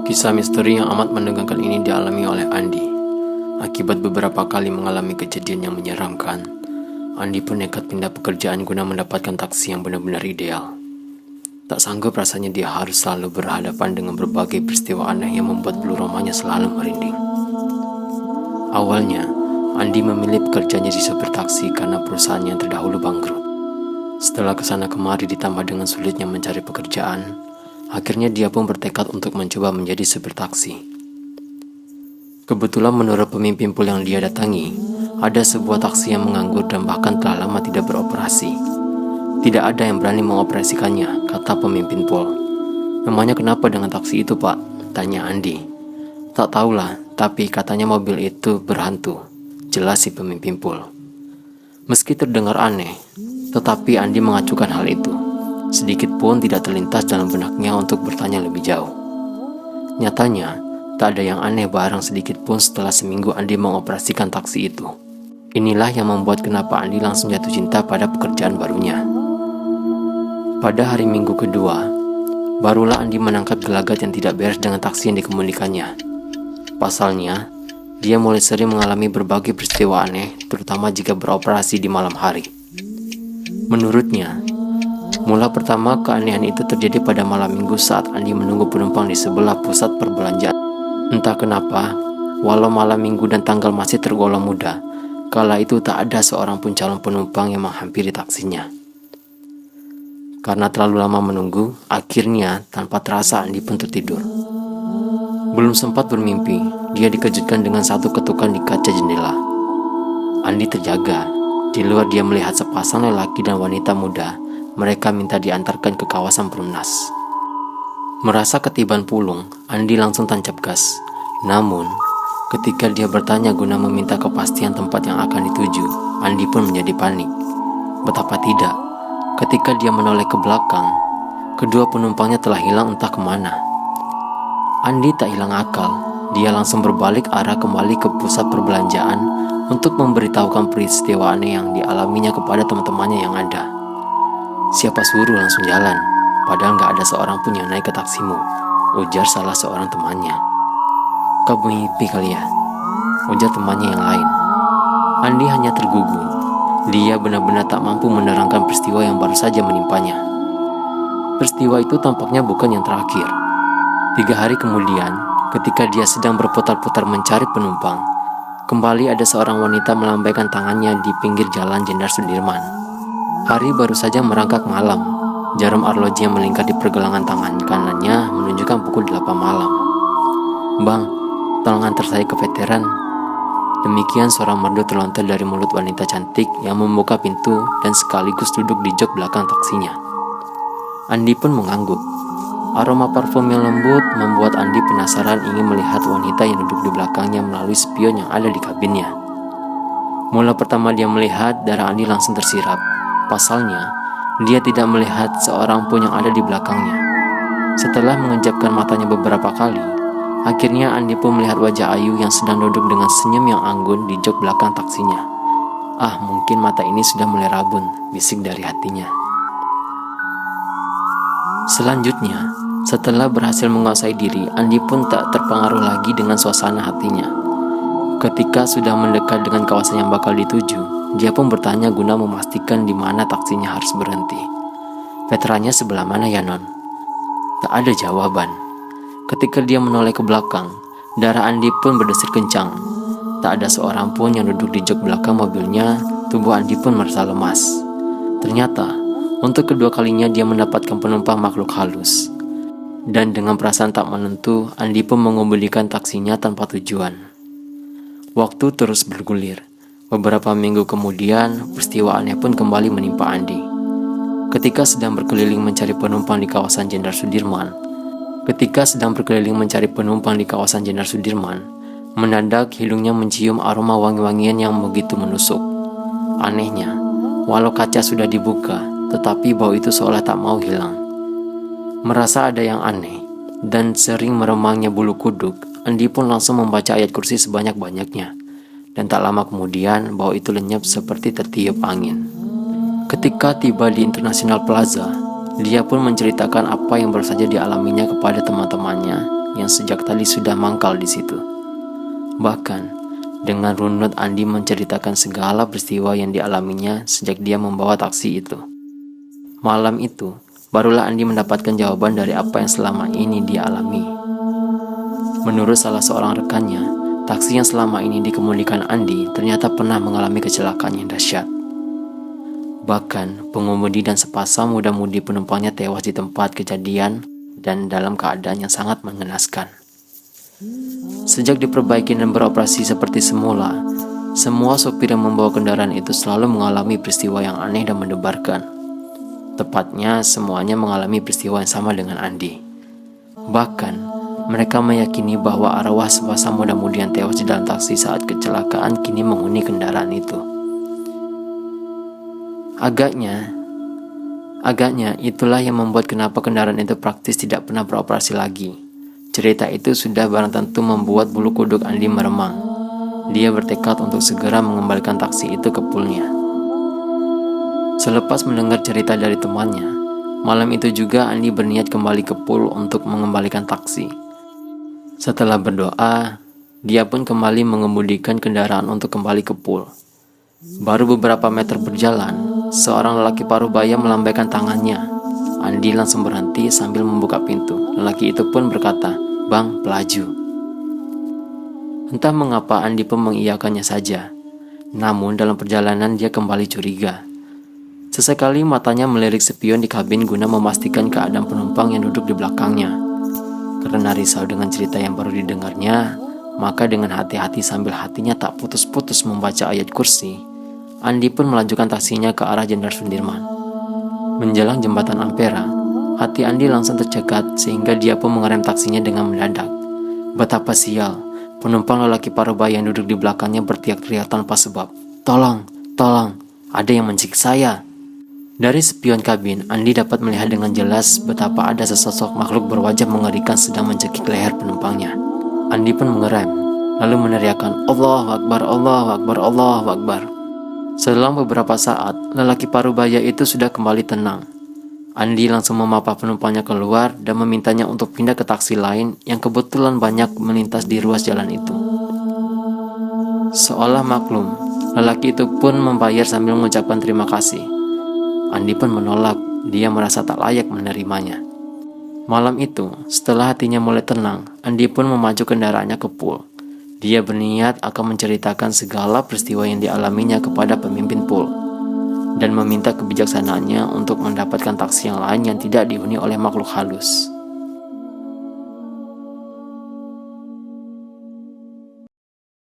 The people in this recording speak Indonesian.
Kisah misteri yang amat menegangkan ini dialami oleh Andi. Akibat beberapa kali mengalami kejadian yang menyeramkan, Andi pun nekat pindah pekerjaan guna mendapatkan taksi yang benar-benar ideal. Tak sanggup rasanya dia harus selalu berhadapan dengan berbagai peristiwa aneh yang membuat bulu romanya selalu merinding. Awalnya, Andi memilih pekerjaannya di sopir taksi karena perusahaannya yang terdahulu bangkrut. Setelah kesana kemari ditambah dengan sulitnya mencari pekerjaan, akhirnya dia pun bertekad untuk mencoba menjadi supir taksi. Kebetulan menurut pemimpin pool yang dia datangi, ada sebuah taksi yang menganggur dan bahkan telah lama tidak beroperasi. Tidak ada yang berani mengoperasikannya, kata pemimpin pool. Memangnya kenapa dengan taksi itu, Pak? Tanya Andi. Tak tahulah, tapi katanya mobil itu berhantu, jelas si pemimpin pool. Meski terdengar aneh, tetapi Andi mengacukan hal itu. Sedikit pun tidak terlintas dalam benaknya untuk bertanya lebih jauh. Nyatanya, tak ada yang aneh barang sedikit pun setelah seminggu Andi mengoperasikan taksi itu. Inilah yang membuat kenapa Andi langsung jatuh cinta pada pekerjaan barunya. Pada hari Minggu kedua, barulah Andi menangkap gelagat yang tidak beres dengan taksi yang dikemudikannya. Pasalnya, dia mulai sering mengalami berbagai peristiwa aneh, terutama jika beroperasi di malam hari. Menurutnya, mula pertama keanehan itu terjadi pada malam minggu saat Andi menunggu penumpang di sebelah pusat perbelanjaan. Entah kenapa, walau malam minggu dan tanggal masih tergolong muda, kala itu tak ada seorang pun calon penumpang yang menghampiri taksinya. Karena terlalu lama menunggu, akhirnya tanpa terasa Andi pun tertidur. Belum sempat bermimpi, dia dikejutkan dengan satu ketukan di kaca jendela. Andi terjaga. Di luar dia melihat sepasang lelaki dan wanita muda. Mereka minta diantarkan ke kawasan Perumnas. Merasa ketiban pulung, Andi langsung tancap gas. Namun, ketika dia bertanya guna meminta kepastian tempat yang akan dituju, Andi pun menjadi panik. Betapa tidak, ketika dia menoleh ke belakang, kedua penumpangnya telah hilang entah kemana. Andi tak hilang akal, dia langsung berbalik arah kembali ke pusat perbelanjaan untuk memberitahukan peristiwa aneh yang dialaminya kepada teman-temannya yang ada. Siapa suruh langsung jalan, padahal gak ada seorang pun yang naik ke taksimu, ujar salah seorang temannya. Kau mimpi kali ya, ujar temannya yang lain. Andi hanya tergugu, dia benar-benar tak mampu menerangkan peristiwa yang baru saja menimpanya. Peristiwa itu tampaknya bukan yang terakhir. 3 hari kemudian, ketika dia sedang berputar-putar mencari penumpang, kembali ada seorang wanita melambaikan tangannya di pinggir jalan Jenderal Sudirman. Hari baru saja merangkak malam. Jarum arloji yang melingkar di pergelangan tangan kanannya menunjukkan pukul 8 malam. Bang, tolong antar saya ke veteran. Demikian suara merdu terlontar dari mulut wanita cantik yang membuka pintu dan sekaligus duduk di jok belakang taksinya. Andi pun mengangguk. Aroma parfum yang lembut membuat Andi penasaran ingin melihat wanita yang duduk di belakangnya melalui spion yang ada di kabinnya. Mula pertama dia melihat, darah Andi langsung tersirap. Pasalnya, dia tidak melihat seorang pun yang ada di belakangnya. Setelah mengejapkan matanya beberapa kali, akhirnya Andi pun melihat wajah Ayu yang sedang duduk dengan senyum yang anggun di jok belakang taksinya. Ah, mungkin mata ini sudah mulai rabun, bisik dari hatinya. Selanjutnya, setelah berhasil menguasai diri, Andi pun tak terpengaruh lagi dengan suasana hatinya. Ketika sudah mendekat dengan kawasan yang bakal dituju, dia pun bertanya guna memastikan di mana taksinya harus berhenti. Veterannya sebelah mana ya, Non? Tak ada jawaban. Ketika dia menoleh ke belakang, darah Andi pun berdesir kencang. Tak ada seorang pun yang duduk di jok belakang mobilnya, tubuh Andi pun merasa lemas. Ternyata, untuk kedua kalinya dia mendapatkan penumpang makhluk halus. Dan dengan perasaan tak menentu, Andi pun mengemudikan taksinya tanpa tujuan. Waktu terus bergulir. Beberapa minggu kemudian, peristiwa aneh pun kembali menimpa Andi. Ketika sedang berkeliling mencari penumpang di kawasan Jenderal Sudirman, mendadak hidungnya mencium aroma wangi-wangian yang begitu menusuk. Anehnya, walau kaca sudah dibuka, tetapi bau itu seolah tak mau hilang. Merasa ada yang aneh, dan sering meremangnya bulu kuduk, Andi pun langsung membaca ayat kursi sebanyak-banyaknya. Dan tak lama kemudian, bau itu lenyap seperti tertiup angin. Ketika tiba di International Plaza, dia pun menceritakan apa yang baru saja dialaminya kepada teman-temannya yang sejak tadi sudah mangkal di situ. Bahkan, dengan runut Andi menceritakan segala peristiwa yang dialaminya sejak dia membawa taksi itu. Malam itu, barulah Andi mendapatkan jawaban dari apa yang selama ini dia alami. Menurut salah seorang rekannya, taksi yang selama ini dikemudikan Andi ternyata pernah mengalami kecelakaan yang dahsyat. Bahkan, pengemudi dan sepasang muda-mudi penumpangnya tewas di tempat kejadian dan dalam keadaan yang sangat mengenaskan. Sejak diperbaiki dan beroperasi seperti semula, semua sopir yang membawa kendaraan itu selalu mengalami peristiwa yang aneh dan mendebarkan. Tepatnya, semuanya mengalami peristiwa yang sama dengan Andi. Bahkan, mereka meyakini bahwa arwah sepasang muda-mudi yang tewas di dalam taksi saat kecelakaan kini menghuni kendaraan itu. Agaknya itulah yang membuat kenapa kendaraan itu praktis tidak pernah beroperasi lagi. Cerita itu sudah barang tentu membuat bulu kuduk Andi meremang. Dia bertekad untuk segera mengembalikan taksi itu ke poolnya. Selepas mendengar cerita dari temannya, malam itu juga Andi berniat kembali ke pool untuk mengembalikan taksi. Setelah berdoa, dia pun kembali mengemudikan kendaraan untuk kembali ke pool. Baru beberapa meter berjalan, seorang lelaki paruh baya melambaikan tangannya. Andi langsung berhenti sambil membuka pintu. Lelaki itu pun berkata, "Bang, pelaju." Entah mengapa Andi pun mengiyakannya saja. Namun dalam perjalanan dia kembali curiga. Sesekali matanya melirik spion di kabin guna memastikan keadaan penumpang yang duduk di belakangnya. Karena risau dengan cerita yang baru didengarnya, maka dengan hati-hati sambil hatinya tak putus-putus membaca ayat kursi, Andi pun melanjutkan taksinya ke arah Jenderal Sudirman. Menjelang jembatan Ampera, hati Andi langsung tercekat sehingga dia pun mengerem taksinya dengan mendadak. Betapa sial, penumpang lelaki paruh baya yang duduk di belakangnya berteriak-teriak tanpa sebab. Tolong, ada yang mencekik saya." Dari spion kabin, Andi dapat melihat dengan jelas betapa ada sesosok makhluk berwajah mengerikan sedang mencekik leher penumpangnya. Andi pun mengerem, lalu meneriakkan, "Allahu Akbar, Allahu Akbar, Allahu Akbar." Setelah beberapa saat, lelaki paruh baya itu sudah kembali tenang. Andi langsung memapah penumpangnya keluar dan memintanya untuk pindah ke taksi lain yang kebetulan banyak melintas di ruas jalan itu. Seolah maklum, lelaki itu pun membayar sambil mengucapkan terima kasih. Andi pun menolak, dia merasa tak layak menerimanya. Malam itu, setelah hatinya mulai tenang, Andi pun memacu kendaraannya ke pool. Dia berniat akan menceritakan segala peristiwa yang dialaminya kepada pemimpin pool dan meminta kebijaksanaannya untuk mendapatkan taksi yang lain yang tidak dihuni oleh makhluk halus.